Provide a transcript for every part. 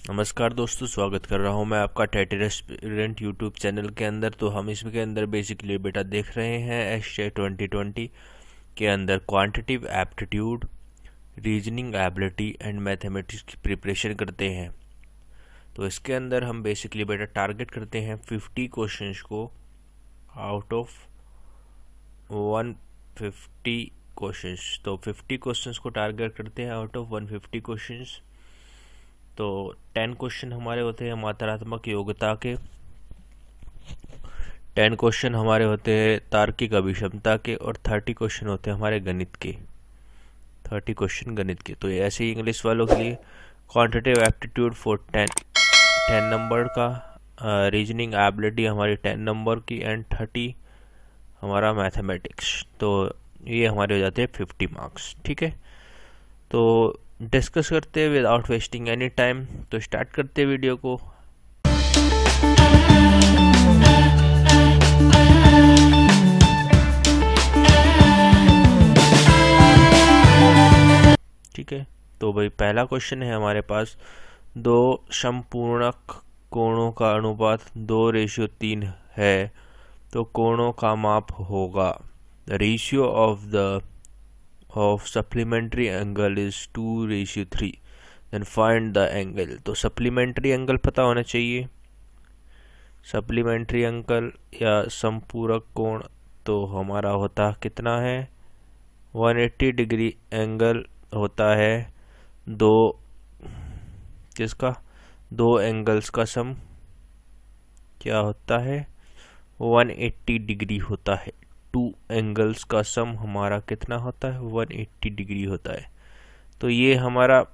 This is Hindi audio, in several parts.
नमस्कार दोस्तों, स्वागत कर रहा हूं मैं आपका टैटी रेस्टोरेंट यूट्यूब चैनल के अंदर। तो हम इसके अंदर बेसिकली बेटा देख रहे हैं एसजे 2020 के अंदर quantitative aptitude, reasoning ability and mathematics की प्रिपरेशन करते हैं। तो इसके अंदर हम बेसिकली बेटा टारगेट करते हैं 50 क्वेश्चंस को आउट ऑफ 150 क्वेश्चंस। तो 50 क्वेश्चंस को टारगेट करते हैं आउट ऑफ 150 क्वेश्चंस। तो 10 क्वेश्चन हमारे होते हैं मात्रात्मक योग्यता के, 10 क्वेश्चन हमारे होते हैं तार्किक अभिक्षमता के और 30 क्वेश्चन होते हैं हमारे गणित के, 30 क्वेश्चन गणित के। तो ऐसे ही इंग्लिश वालों के लिए क्वांटिटेटिव एप्टीट्यूड फॉर 10 नंबर का, रीजनिंग एबिलिटी हमारी 10 नंबर की एंड 30 हमारा मैथमेटिक्स। तो ये हमारे हो जाते हैं 50 मार्क्स। ठीक है, तो डिस्कस करते हैं विदाउट वेस्टिंग एनी टाइम। तो स्टार्ट करते हैं वीडियो को। ठीक है, तो भाई पहला क्वेश्चन है हमारे पास, दो समपूर्णक कोणों का अनुपात 2:3 है तो कोणों का माप होगा। The ratio of supplementary angle is 2:3, then find the angle। तो सप्लीमेंट्री एंगल पता होना चाहिए, सप्लीमेंट्री एंगल या संपूरक कोण तो हमारा होता कितना है, 180 डिग्री एंगल होता है। दो एंगल्स का सम क्या होता है, 180 डिग्री होता है। 2 एंगल्स का सम हमारा कितना होता है, 180 डिग्री होता है। तो ये हमारा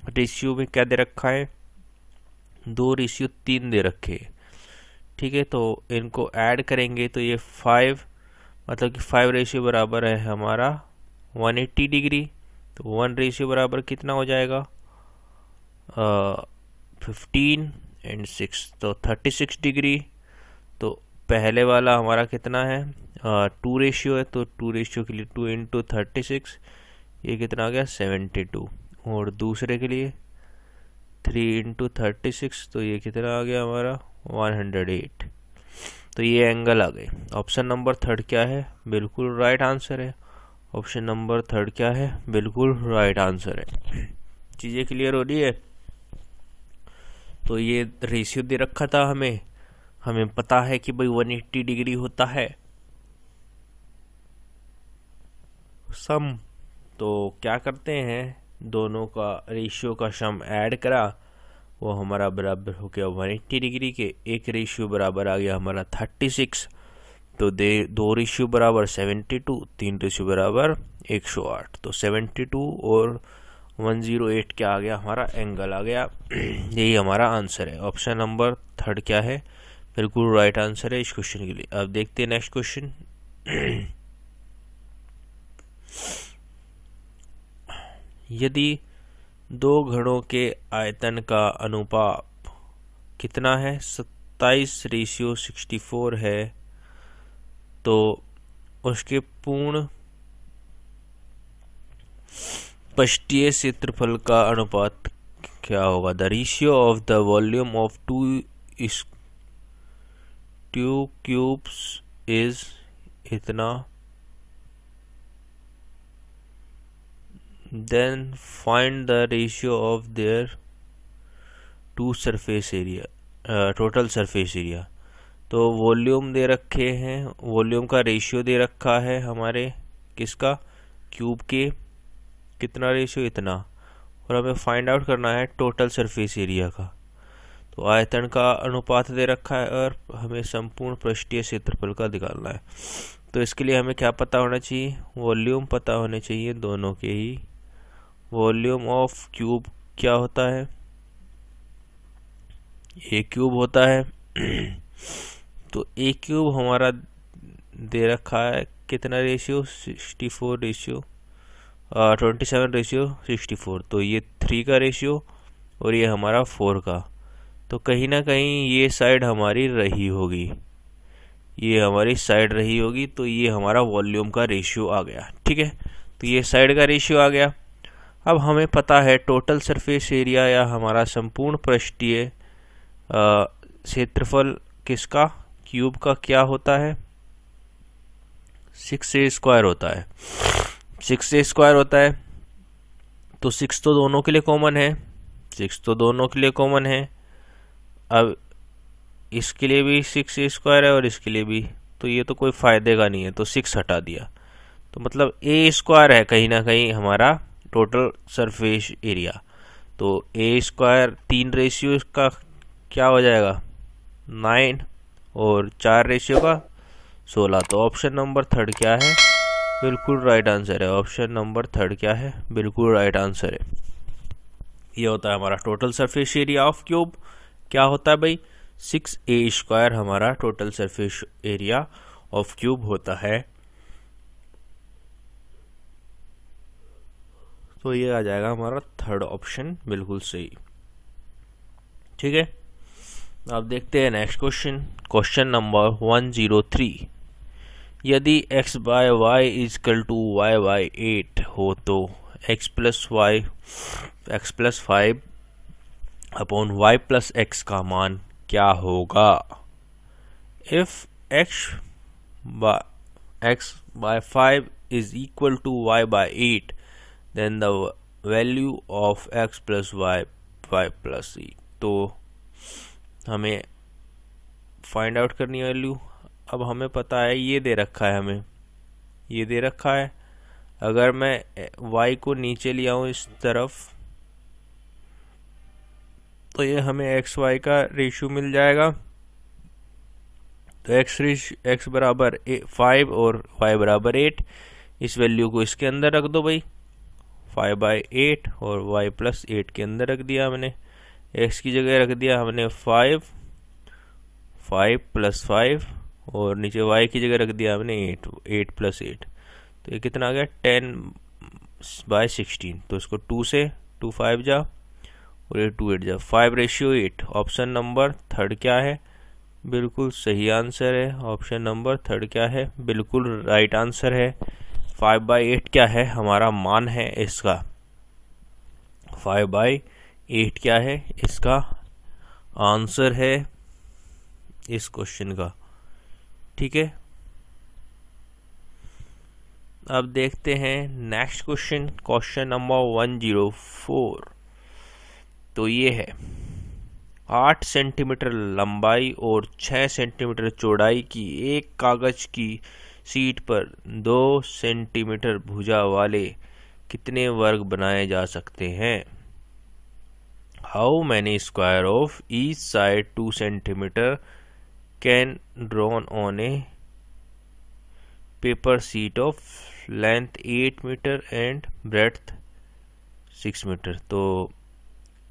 रेशियो में क्या दे रखा है, 2:3 दे रखे। ठीक है, तो इनको ऐड करेंगे तो ये 5, मतलब कि 5 रेशियो बराबर है हमारा 180 डिग्री। तो 1 रेशियो बराबर कितना हो जाएगा, 15 एंड 6, तो 36 डिग्री। तो पहले वाला हमारा कितना है, 2 रेशियो है, तो 2 रेशियो के लिए 2 × 36, ये कितना आ गया 72। और दूसरे के लिए 3 × 36, तो ये कितना आ गया हमारा 108। तो ये एंगल आ गए। ऑप्शन नंबर 3 क्या है, बिल्कुल राइट आंसर है। ऑप्शन नंबर 3 क्या है, बिल्कुल राइट आंसर है। चीज़ें क्लियर हो रही है। तो ये रेशियो दे रखा था हमें पता है कि भाई 180 डिग्री होता है सम। तो क्या करते हैं, दोनों का रेशियो का सम ऐड करा, वो हमारा बराबर हो गया 180 डिग्री के। एक रेशियो बराबर आ गया हमारा 36, तो 2 रेशियो बराबर 72, 3 रेशियो बराबर 108। तो 72 और 108 क्या आ गया, हमारा एंगल आ गया। यही हमारा आंसर है। ऑप्शन नंबर 3 क्या है, बिल्कुल राइट आंसर है इस क्वेश्चन के लिए। अब देखते हैं नेक्स्ट क्वेश्चन। यदि 2 घड़ों के आयतन का अनुपात कितना है, 27:64 है, तो उसके पूर्ण पृष्ठीय क्षेत्रफल का अनुपात क्या होगा। The ratio of the volume of 2 cubes is इतना, then find the ratio of their two surface area, total surface area. तो वॉल्यूम दे रखे हैं, वॉल्यूम का रेशियो दे रखा है हमारे किसका, क्यूब के, कितना रेशियो इतना, और हमें फाइंड आउट करना है टोटल सरफेस एरिया का। तो आयतन का अनुपात दे रखा है और हमें संपूर्ण पृष्ठीय क्षेत्रफल का निकालना है। तो इसके लिए हमें क्या पता होना चाहिए, वॉल्यूम पता होने चाहिए दोनों के ही। वॉल्यूम ऑफ क्यूब क्या होता है, ए क्यूब होता है। तो ए क्यूब हमारा दे रखा है कितना रेशियो, 27:64। तो ये 3 का रेशियो और ये हमारा 4 का। तो कहीं ना कहीं ये साइड हमारी रही होगी, ये हमारी साइड रही होगी। तो ये हमारा वॉल्यूम का रेशियो आ गया। ठीक है, तो ये साइड का रेशियो आ गया। अब हमें पता है टोटल सरफेस एरिया या हमारा संपूर्ण पृष्ठीय क्षेत्रफल किसका, क्यूब का क्या होता है, 6a स्क्वायर होता है। 6a स्क्वायर होता है तो 6 तो दोनों के लिए कॉमन है, 6 तो दोनों के लिए कॉमन है। अब इसके लिए भी 6a स्क्वायर है और इसके लिए भी, तो ये तो कोई फायदे का नहीं है, तो 6 हटा दिया, तो मतलब a स्क्वायर है कहीं ना कहीं हमारा टोटल सरफेस एरिया। तो a स्क्वायर 3 रेशियो का क्या हो जाएगा 9 और 4 रेशियो का 16। तो ऑप्शन नंबर थर्ड क्या है, बिल्कुल राइट आंसर है। ऑप्शन नंबर थर्ड क्या है, बिल्कुल राइट आंसर है। ये होता है हमारा total surface area of cube. क्या होता है भाई, 6a स्क्वायर हमारा total surface area of cube होता है। तो ये आ जाएगा हमारा थर्ड ऑप्शन, बिल्कुल सही। ठीक है, अब देखते हैं नेक्स्ट क्वेश्चन। Question number 103। यदि x by y is equal to y by 8 हो तो x plus 5 upon y plus x का मान क्या होगा। If x by 5 is equal to y by 8 then the value of x plus y 5 plus 8। तो हमें फाइंड आउट करनी है वैल्यू। अब हमें पता है ये दे रखा है, हमें ये दे रखा है। अगर मैं y को नीचे ले आऊं इस तरफ तो ये हमें एक्स वाई का रेशियो मिल जाएगा। तो x बराबर 5 और y बराबर 8। इस वैल्यू को इसके अंदर रख दो भाई, 5/8 और y प्लस 8 के अंदर रख दिया हमने। x की जगह रख दिया हमने 5 प्लस 5 और नीचे y की जगह रख दिया हमने 8 प्लस 8। तो ये कितना आ गया 10/16। तो इसको 2 से 2 5 जा और ये 2 8 जा, 5:8। ऑप्शन नंबर थर्ड क्या है, बिल्कुल सही आंसर है। ऑप्शन नंबर थर्ड क्या है, बिल्कुल राइट आंसर है। 5/8 क्या है, हमारा मान है इसका। 5/8 क्या है, इसका आंसर है इस क्वेश्चन का। ठीक है, अब देखते हैं नेक्स्ट क्वेश्चन। Question number 104। तो ये है 8 सेंटीमीटर लंबाई और 6 सेंटीमीटर चौड़ाई की एक कागज की शीट पर 2 सेंटीमीटर भुजा वाले कितने वर्ग बनाए जा सकते हैं। How many square of each side 2 centimetre can drawn on a paper sheet of length 8 metre and breadth 6 metre. तो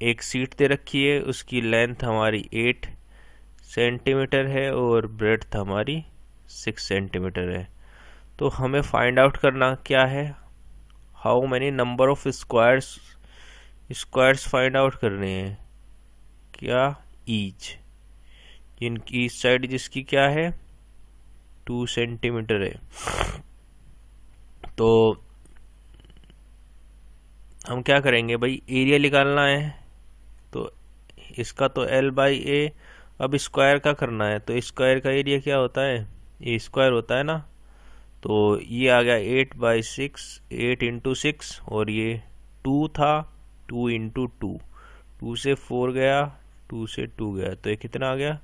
एक सीट दे रखी है, उसकी लेंथ हमारी 8 सेंटीमीटर है और ब्रेड्थ हमारी 6 सेंटीमीटर है। तो हमें फाइंड आउट करना क्या है, how many number of squares find out करने हैं। क्या ईच, जिनकी साइड जिसकी क्या है 2 सेंटीमीटर है। तो हम क्या करेंगे भाई, एरिया निकालना है। तो इसका तो L/A। अब स्क्वायर का करना है, तो स्क्वायर का एरिया क्या होता है, ये स्क्वायर होता है ना। तो ये आ गया 8/6, 8 इंटू 6 और ये 2 था, 2 इंटू 2, 2 से 4 गया, 2 से 2 गया, तो ये कितना आ गया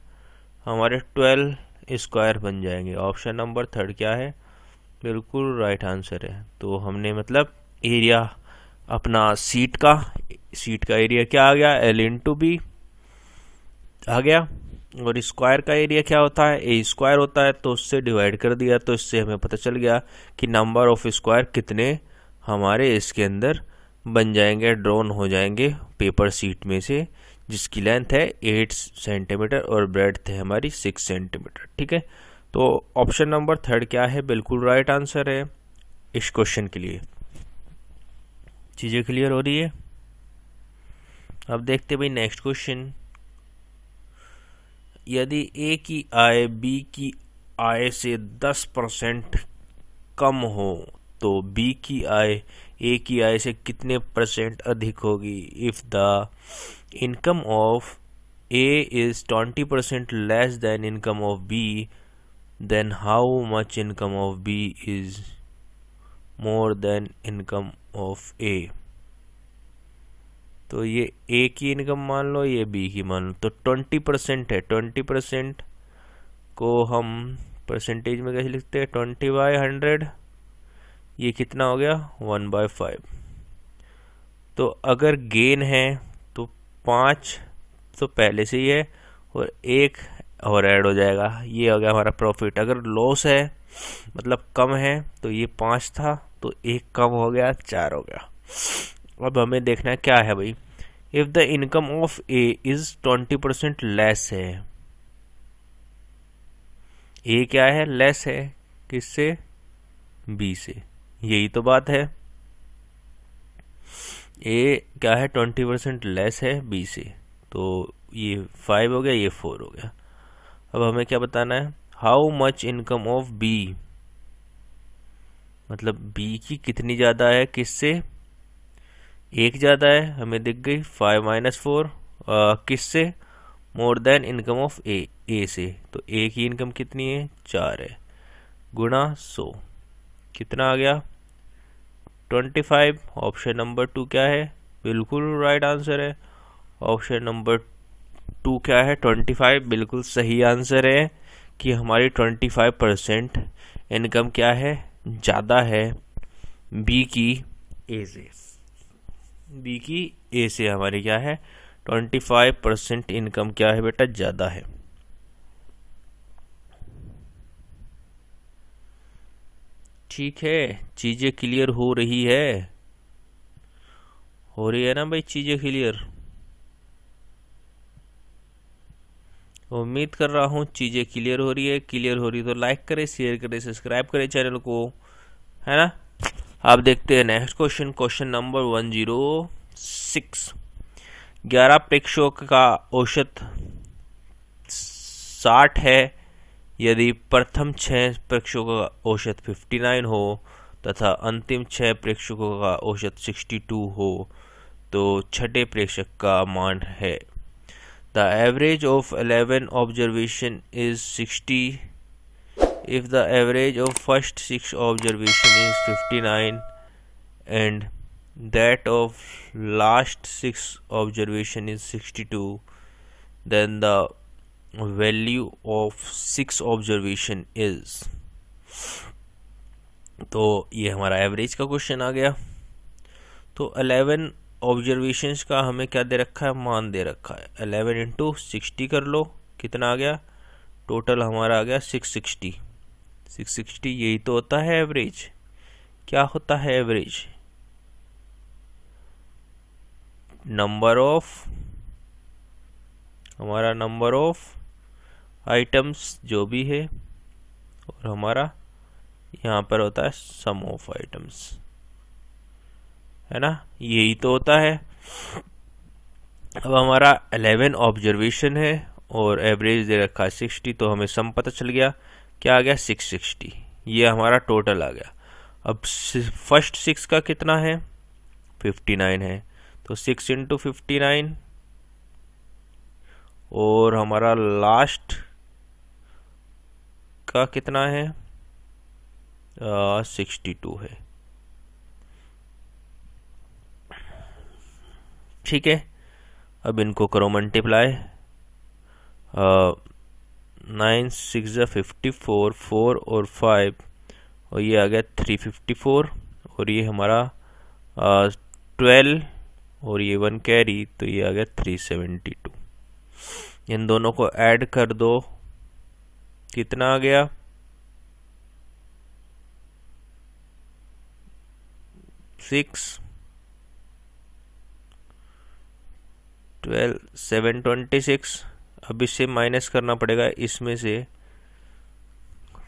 हमारे 12 स्क्वायर बन जाएंगे। ऑप्शन नंबर थर्ड क्या है, बिल्कुल राइट आंसर है। तो हमने मतलब एरिया अपना सीट का एरिया क्या आ गया, L इंटू बी आ गया। और स्क्वायर का एरिया क्या होता है, ए स्क्वायर होता है, तो उससे डिवाइड कर दिया। तो इससे हमें पता चल गया कि नंबर ऑफ स्क्वायर कितने हमारे इसके अंदर बन जाएंगे, ड्रॉन हो जाएंगे पेपर सीट में से, जिसकी लेंथ है 8 सेंटीमीटर और ब्रेड्थ है हमारी 6 सेंटीमीटर। ठीक है, तो ऑप्शन नंबर थर्ड क्या है, बिल्कुल राइट आंसर है इस क्वेश्चन के लिए। चीजें क्लियर हो रही है। अब देखते भाई नेक्स्ट क्वेश्चन। यदि ए की आय बी की आय से 10% कम हो तो बी की आय ए की आय से कितने % अधिक होगी। If the income of A is 20% less than income of B, then how much income of B is more than income of A. तो ये ए की इनकम मान लो, ये बी की मान लो, तो 20% है। 20% को हम परसेंटेज में कैसे लिखते हैं, 20/100, ये कितना हो गया 1/5। तो अगर गेन है तो 5 तो पहले से ही है और 1 और ऐड हो जाएगा, ये हो गया हमारा प्रॉफिट। अगर लॉस है मतलब कम है तो ये 5 था तो 1 कम हो गया, 4 हो गया। अब हमें देखना है क्या है भाई, if the income of A is 20% less है। ए क्या है, लेस है, किससे, बी से, यही तो बात है। ए क्या है, 20% लेस है बी से, तो ये 5 हो गया, ये 4 हो गया। अब हमें क्या बताना है, how much income of B, मतलब बी की कितनी ज़्यादा है, किससे, 1 ज़्यादा है, हमें दिख गई 5 - 4, किससे, मोर देन इनकम ऑफ ए, ए से, तो ए की इनकम कितनी है, 4 है, गुणा 100, कितना आ गया 25। ऑप्शन नंबर 2 क्या है, बिल्कुल राइट आंसर है। ऑप्शन नंबर 2 क्या है, 25 बिल्कुल सही आंसर है कि हमारी 25% इनकम क्या है, ज़्यादा है बी की ए से। बी की ए से हमारी क्या है, 25% इनकम क्या है बेटा, ज़्यादा है। ठीक है, चीज़ें क्लियर हो रही है, हो रही है ना भाई चीज़ें क्लियर। उम्मीद कर रहा हूँ चीज़ें क्लियर हो रही है। क्लियर हो रही तो लाइक करें, शेयर करें, सब्सक्राइब करें चैनल को, है ना। आप देखते हैं नेक्स्ट क्वेश्चन, क्वेश्चन नंबर 106। 11 प्रेक्षकों का औसत 60 है यदि प्रथम 6 प्रेक्षकों का औसत 59 हो तथा अंतिम 6 प्रेक्षकों का औसत 62 हो तो छठे प्रेक्षक का मान है। The average of 11 observation is 60 if the average of first 6 observation is 59 and that of last 6 observation is 62, then the value of 6 observation is। तो ये हमारा एवरेज का क्वेश्चन आ गया। तो 11 ऑब्जर्वेशंस का हमें क्या दे रखा है, मान दे रखा है। 11 × 60 कर लो, कितना आ गया, टोटल हमारा आ गया 660। 660 यही तो होता है एवरेज। क्या होता है एवरेज, नंबर ऑफ, हमारा नंबर ऑफ आइटम्स जो भी है, और हमारा यहाँ पर होता है सम ऑफ आइटम्स, है ना, यही तो होता है। अब हमारा 11 ऑब्जर्वेशन है और एवरेज दे रखा है 60, तो हमें सम पता चल गया, क्या आ गया 660, ये हमारा टोटल आ गया। अब फर्स्ट 6 का कितना है, 59 है, तो 6 × 59, और हमारा लास्ट का कितना है, 62 है। ठीक है, अब इनको करो मल्टीप्लाई, 9 × 6 = 54, 4 और 5, और ये आ गया 354, और ये हमारा 12 और ये 1 कैरी, तो ये आ गया 372। इन दोनों को ऐड कर दो, कितना आ गया, 6 12 726। अब इससे माइनस करना पड़ेगा इसमें से,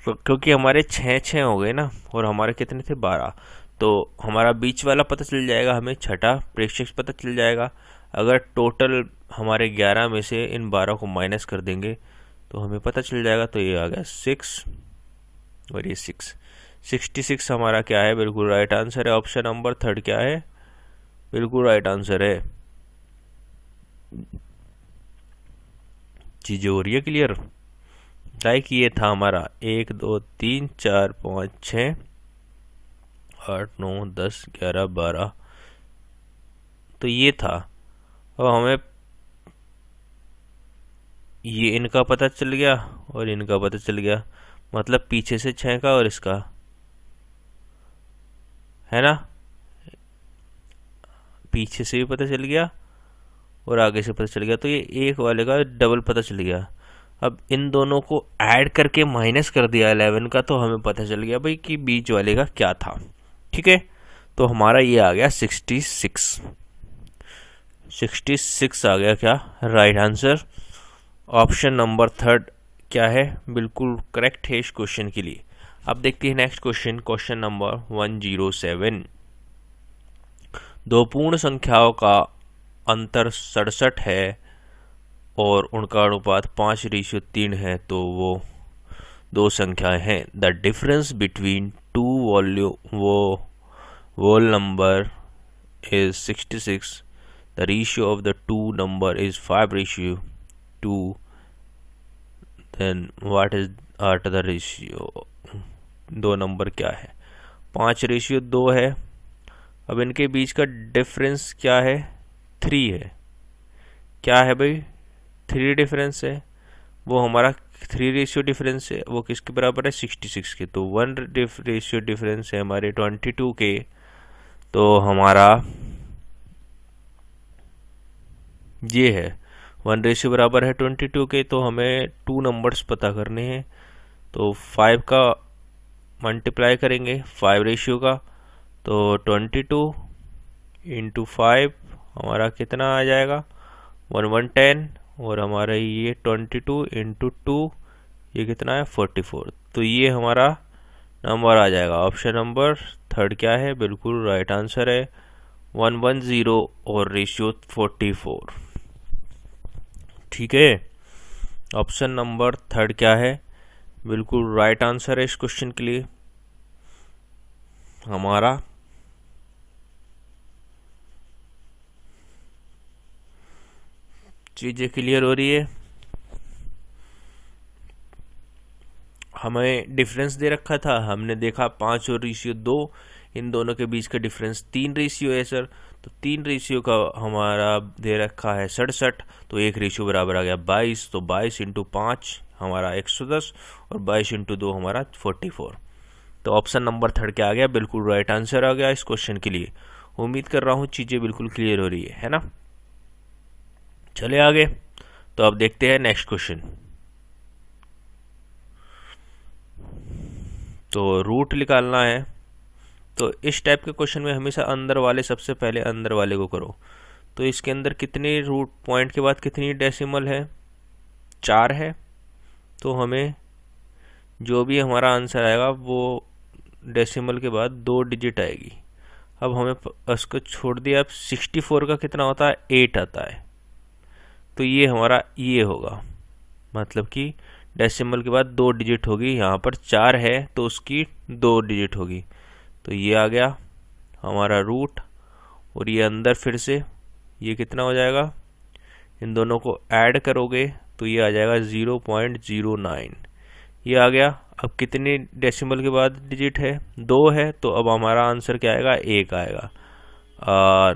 क्योंकि हमारे 6 हो गए ना, और हमारे कितने थे 12, तो हमारा बीच वाला पता चल जाएगा, हमें छठा प्रेक्षक पता चल जाएगा। अगर टोटल हमारे 11 में से इन 12 को माइनस कर देंगे तो हमें पता चल जाएगा, तो ये आ गया 6 और ये 6। 66 हमारा क्या है, बिल्कुल राइट आंसर है। ऑप्शन नंबर थर्ड क्या है, बिल्कुल राइट आंसर है। चीजें हो रही है क्लियर। लाइक ये था हमारा 1 2 3 4 5 6 8 9 10 11 12, तो ये था। अब हमें ये इनका पता चल गया और इनका पता चल गया, मतलब पीछे से 6 का और इसका, है ना, पीछे से भी पता चल गया और आगे से पता चल गया, तो ये एक वाले का डबल पता चल गया। अब इन दोनों को ऐड करके माइनस कर दिया 11 का, तो हमें पता चल गया भाई कि बीच वाले का क्या था। ठीक है, तो हमारा ये आ गया 66 आ गया क्या, right answer. Option number third क्या है, बिल्कुल करेक्ट है इस क्वेश्चन के लिए। अब देखते हैं नेक्स्ट क्वेश्चन, क्वेश्चन नंबर 107। दो पूर्ण संख्याओं का अंतर 67 है और उनका अनुपात 5:3 है, तो वो दो संख्याएं हैं। The difference between two whole number is 66. The ratio of the two number is 5:2. Then what is the ratio? दो नंबर क्या है, 5:2 है। अब इनके बीच का डिफरेंस क्या है, 3 है। क्या है भाई, 3 डिफरेंस है। वो हमारा 3 रेशियो डिफरेंस है, वो किसके बराबर है, 66 के। तो 1 रेशियो डिफरेंस है हमारे 22 के। तो हमारा ये है 1 रेशियो बराबर है 22 के। तो हमें 2 नंबर्स पता करने हैं, तो 5 का मल्टीप्लाई करेंगे 5 रेशियो का, तो 22 इंटू 5 हमारा कितना आ जाएगा, 1110, और हमारा ये 22 इंटू 2 ये कितना है, 44। तो ये हमारा नंबर आ जाएगा। ऑप्शन नंबर थर्ड क्या है, बिल्कुल राइट आंसर है, 110 और रेशियो 44। ठीक है, ऑप्शन नंबर थर्ड क्या है, बिल्कुल राइट आंसर है इस क्वेश्चन के लिए हमारा। चीजें क्लियर हो रही है। हमें डिफरेंस दे रखा था, हमने देखा 5 और रेशियो 2, इन दोनों के बीच का डिफरेंस 3 रेशियो है सर। तो 3 रेशियो का हमारा दे रखा है 67, तो एक रेशियो बराबर आ गया 22। तो 22 इंटू 5 हमारा 110 और 22 इंटू 2 हमारा 44। तो ऑप्शन नंबर थर्ड क्या आ गया, बिल्कुल राइट आंसर आ गया इस क्वेश्चन के लिए। उम्मीद कर रहा हूँ चीजें बिल्कुल क्लियर हो रही है ना। चले आगे, तो अब देखते हैं नेक्स्ट क्वेश्चन। तो रूट निकालना है, तो इस टाइप के क्वेश्चन में हमेशा अंदर वाले, सबसे पहले अंदर वाले को करो। तो इसके अंदर कितने रूट पॉइंट के बाद कितनी डेसिमल है, 4 है। तो हमें जो भी हमारा आंसर आएगा वो डेसिमल के बाद 2 डिजिट आएगी। अब हमें उसको छोड़ दिया, अब 64 का कितना होता है, 8 आता है। तो ये हमारा ये होगा, मतलब कि डेसिमल के बाद 2 डिजिट होगी। यहाँ पर 4 है तो उसकी 2 डिजिट होगी। तो ये आ गया हमारा रूट, और ये अंदर फिर से ये कितना हो जाएगा, इन दोनों को ऐड करोगे तो ये आ जाएगा 0.09। ये आ गया। अब कितनी डेसिमल के बाद डिजिट है, 2 है। तो अब हमारा आंसर क्या आएगा, 1 आएगा।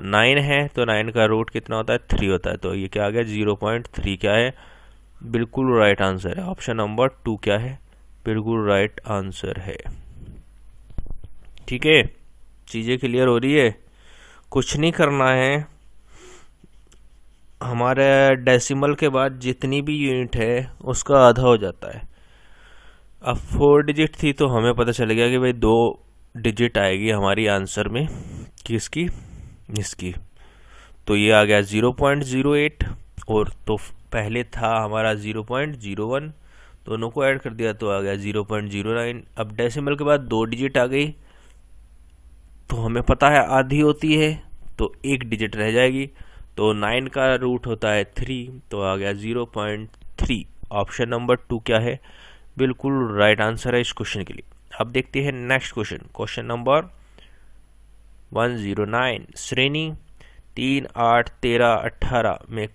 9 है तो 9 का रूट कितना होता है, 3 होता है। तो ये क्या आ गया, 0.3 क्या है, बिल्कुल राइट आंसर है। ऑप्शन नंबर 2 क्या है, बिल्कुल राइट आंसर है। ठीक है, चीजें क्लियर हो रही है। कुछ नहीं करना है, हमारे डेसिमल के बाद जितनी भी यूनिट है उसका आधा हो जाता है। अब 4 डिजिट थी तो हमें पता चल गया कि भाई 2 डिजिट आएगी हमारी आंसर में, किसकी, इसकी। तो ये आ गया 0.08, और तो पहले था हमारा 0.01, दोनों को ऐड कर दिया तो आ गया 0.09। अब डेसिमल के बाद 2 डिजिट आ गई, तो हमें पता है आधी होती है तो 1 डिजिट रह जाएगी। तो 9 का रूट होता है 3, तो आ गया 0.3। ऑप्शन नंबर 2 क्या है, बिल्कुल राइट आंसर है इस क्वेश्चन के लिए। अब देखते हैं नेक्स्ट क्वेश्चन, क्वेश्चन नंबर 109। श्रेणी 3, 8, 13, 18 में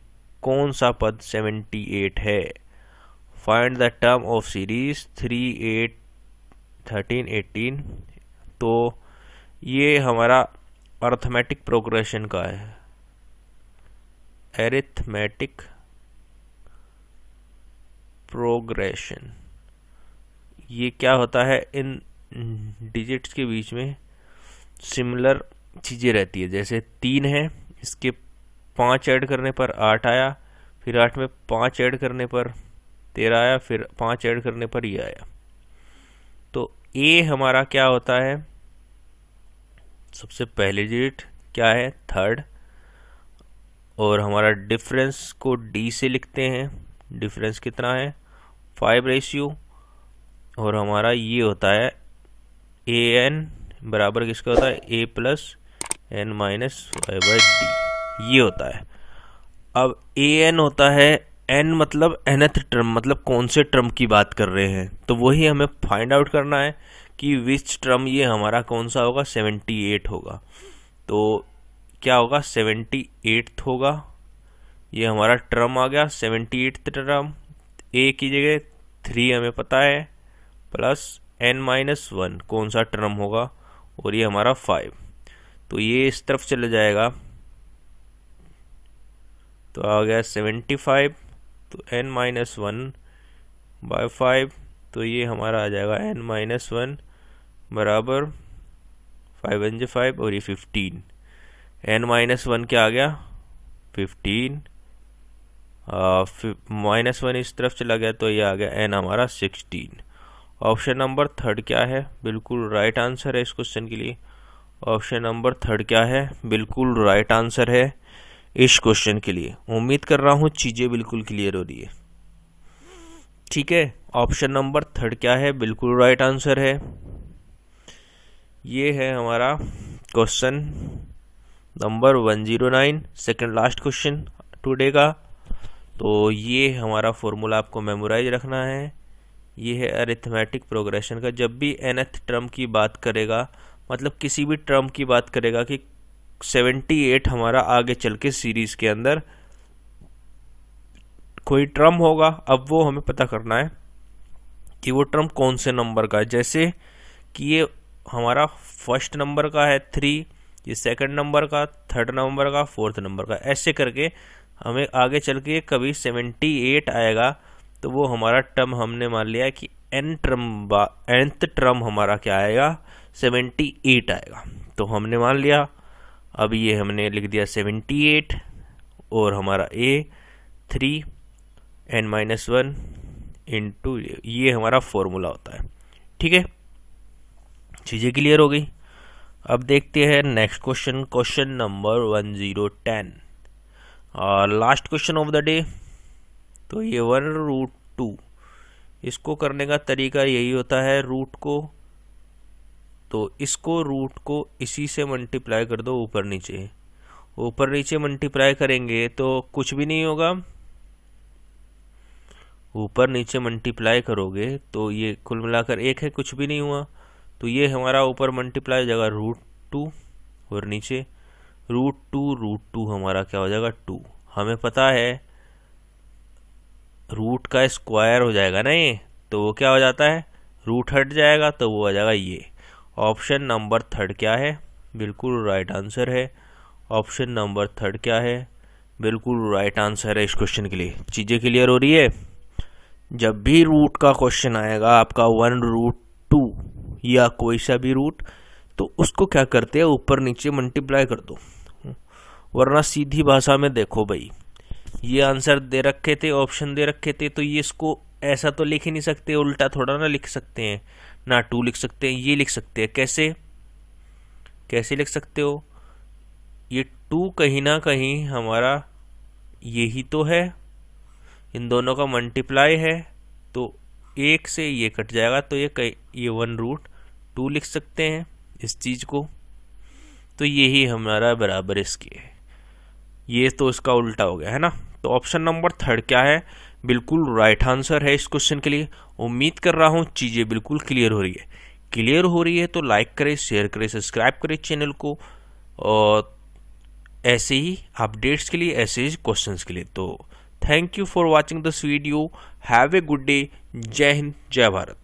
कौन सा पद 78 है? Find the term of series 3, 8, 13, 18। तो ये हमारा अर्थमेटिक प्रोग्रेशन का है, अरिथमेटिक प्रोग्रेशन। ये क्या होता है, इन डिजिट्स के बीच में सिमिलर चीज़ें रहती है। जैसे 3 है, इसके 5 ऐड करने पर 8 आया, फिर 8 में 5 ऐड करने पर 13 आया, फिर 5 ऐड करने पर ये आया। तो ए हमारा क्या होता है, सबसे पहले डिजिट क्या है, 3rd, और हमारा डिफरेंस को डी से लिखते हैं। डिफरेंस कितना है, 5 रेशियो, और हमारा ये होता है ए एन बराबर किसका होता है, A plus N minus Y by D, ये होता है। अब ए एन होता है, एन मतलब nth टर्म, मतलब कौन से टर्म की बात कर रहे हैं, तो वही हमें फाइंड आउट करना है कि विच टर्म ये हमारा कौन सा होगा, 78 होगा। तो क्या होगा, 78th होगा, ये हमारा टर्म आ गया 78th टर्म। ए की जगह 3 हमें पता है, प्लस n-1 कौन सा टर्म होगा, और ये हमारा 5। तो ये इस तरफ चले जाएगा, तो आ गया 75, तो n-1 बाय 5, तो ये हमारा आ जाएगा n-1 बराबर 5 × 5 और ये 15। n-1 क्या आ गया, 15, -1 इस तरफ चला गया, तो ये आ गया n हमारा 16। ऑप्शन नंबर 3 क्या है, बिल्कुल राइट आंसर है इस क्वेश्चन के लिए। ऑप्शन नंबर 3 क्या है, बिल्कुल राइट आंसर है इस क्वेश्चन के लिए। उम्मीद कर रहा हूँ चीज़ें बिल्कुल क्लियर हो रही है। ठीक है, ऑप्शन नंबर 3 क्या है, बिल्कुल राइट आंसर है। ये है हमारा question number 109, second last question today का। तो ये हमारा फॉर्मूला आपको मेमोराइज रखना है। ये है अरिथमेटिक प्रोग्रेशन का। जब भी nth टर्म की बात करेगा, मतलब किसी भी टर्म की बात करेगा कि 78 हमारा आगे चल के सीरीज के अंदर कोई टर्म होगा, अब वो हमें पता करना है कि वो टर्म कौन से नंबर का है। जैसे कि ये हमारा फर्स्ट नंबर का है 3, ये सेकंड नंबर का, थर्ड नंबर का, फोर्थ नंबर का, ऐसे करके हमें आगे चल के कभी 78 आएगा, तो वो हमारा टर्म हमने मान लिया कि nth टर्म हमारा क्या आएगा, 78 आएगा। तो हमने मान लिया, अब ये हमने लिख दिया 78, और हमारा a 3 n-1 इंटू ये हमारा फॉर्मूला होता है। ठीक है, चीज़ें क्लियर हो गई। अब देखते हैं नेक्स्ट क्वेश्चन, क्वेश्चन नंबर 1010 और last question of the day. तो ये 1√2, इसको करने का तरीका यही होता है, रूट को, तो इसको रूट को इसी से मल्टीप्लाई कर दो, ऊपर नीचे। ऊपर नीचे मल्टीप्लाई करेंगे तो कुछ भी नहीं होगा, ऊपर नीचे मल्टीप्लाई करोगे तो ये कुल मिलाकर 1 है, कुछ भी नहीं हुआ। तो ये हमारा ऊपर मल्टीप्लाई हो जाएगा √2, और नीचे √2 हमारा क्या हो जाएगा, 2। हमें पता है रूट का स्क्वायर हो जाएगा ना ये, तो वो क्या हो जाता है, रूट हट जाएगा, तो वो आ जाएगा ये। ऑप्शन नंबर 3 क्या है, बिल्कुल राइट आंसर है। ऑप्शन नंबर 3 क्या है, बिल्कुल राइट आंसर है इस क्वेश्चन के लिए। चीज़ें क्लियर हो रही है। जब भी रूट का क्वेश्चन आएगा आपका 1√2 या कोई सा भी रूट, तो उसको क्या करते हैं, ऊपर नीचे मल्टीप्लाई कर दो, वरना सीधी भाषा में देखो भाई, ये आंसर दे रखे थे, ऑप्शन दे रखे थे, तो ये इसको ऐसा तो लिख ही नहीं सकते, उल्टा थोड़ा ना लिख सकते हैं, ना 2 लिख सकते हैं, ये लिख सकते हैं। कैसे कैसे लिख सकते हो, ये 2 कहीं ना कहीं हमारा यही तो है, इन दोनों का मल्टीप्लाई है, तो 1 से ये कट जाएगा, तो ये 1√2 लिख सकते हैं इस चीज़ को। तो यही हमारा बराबर इसकी है, ये तो इसका उल्टा हो गया है ना। तो ऑप्शन नंबर 3 क्या है, बिल्कुल राइट आंसर है इस क्वेश्चन के लिए। उम्मीद कर रहा हूँ चीज़ें बिल्कुल क्लियर हो रही है। क्लियर हो रही है तो लाइक करें, शेयर करें, सब्सक्राइब करें चैनल को, और ऐसे ही अपडेट्स के लिए, ऐसे ही क्वेश्चंस के लिए। तो thank you for watching this video. Have a good day. जय हिंद, जय भारत।